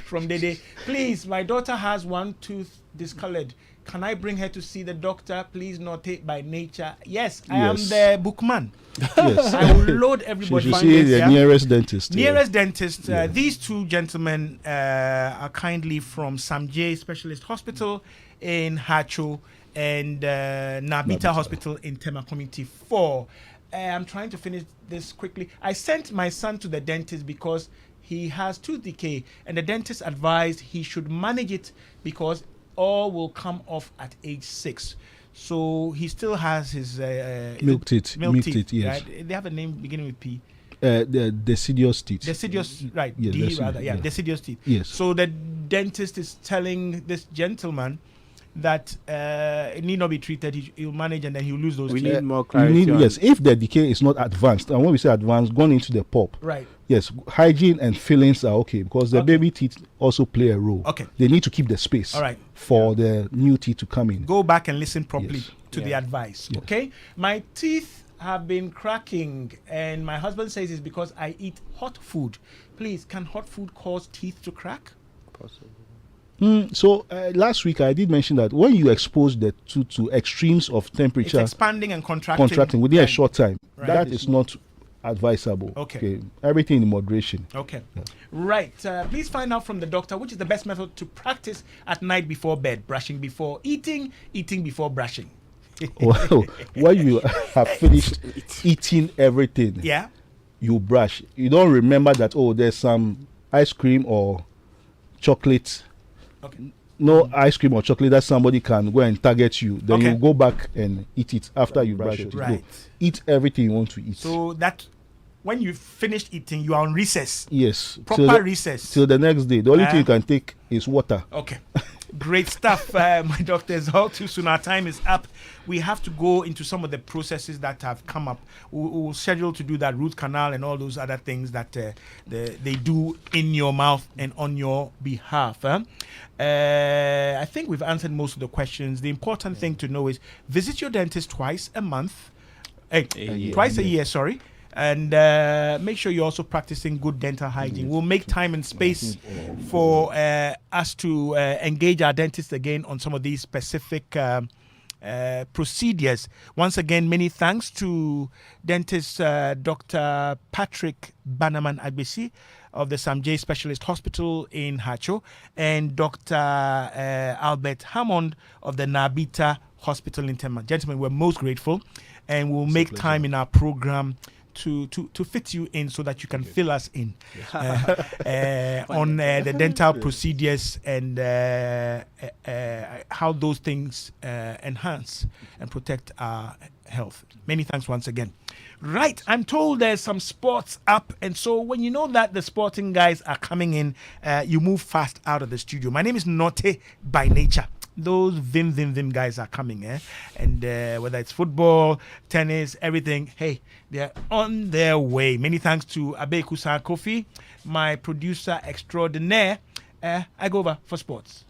from Dede. Please, my daughter has one tooth discolored. Can I bring her to see the doctor? Please, Nortey by nature. Yes, I am the bookman. Yes. I will load everybody. She should see the nearest dentist. Nearest dentist. These two gentlemen are kindly from Samjay Specialist Hospital in Hacho and Nabita Hospital in Tema Community 4. I'm trying to finish this quickly. I sent my son to the dentist because he has tooth decay, and the dentist advised he should manage it because all will come off at age 6. So he still has his milk teeth. Yes. Right? They have a name beginning with P. The deciduous teeth. Deciduous, right? Yeah, D rather. Yeah, deciduous teeth. Yes. So the dentist is telling this gentleman that it need not be treated. He'll manage, and then he'll lose those teeth. We need more clarity. Yes, if the decay is not advanced, and when we say advanced, gone into the pulp. Right. Yes, hygiene and fillings are okay because the baby teeth also play a role. Okay. They need to keep the space for the new teeth to come in. Go back and listen properly to the advice. Yes. Okay. My teeth have been cracking, and my husband says it's because I eat hot food. Please, can hot food cause teeth to crack? Possible. So last week I did mention that when you expose the tooth to extremes of temperature, it's expanding and contracting within a short time, that is not advisable. Okay. Everything in moderation. Okay. Yeah. Right. Please find out from the doctor which is the best method to practice at night before bed. Brushing before eating, eating before brushing. Well, when you have finished eating everything, you brush. You don't remember that, there's some ice cream or chocolate. Okay. No ice cream or chocolate that somebody can go and target you. Then you go back and eat it after you brush it. Right. Eat everything you want to eat. So that when you finished eating, you are on recess. Yes. Proper recess. Till the next day. The only thing you can take is water. Okay. Great stuff, my doctors. All too soon. Our time is up. We have to go into some of the processes that have come up. We'll schedule to do that root canal and all those other things that they do in your mouth and on your behalf. I think we've answered most of the questions. The important thing to know is visit your dentist twice a month. Twice a year, sorry. And make sure you're also practicing good dental hygiene. We'll make time and space for us to engage our dentists again on some of these specific procedures. Once again, many thanks to dentist Dr. Patrick Bannerman Agbesi of the Samjay Specialist Hospital in Hacho and Dr. Albert Hammond of the Nabita Hospital in Tema. Gentlemen, we're most grateful, and we'll make time in our program to fit you in so that you can fill us in on the dental procedures and how those things enhance and protect our health. Many thanks once again. Right, I'm told there's some sports up, and so when you know that the sporting guys are coming in, you move fast out of the studio. My name is Nortey by nature. those vim guys are coming, and whether it's football, tennis, everything, hey, they're on their way. Many thanks to Abe Kusa Kofi, my producer extraordinaire. I go over for sports.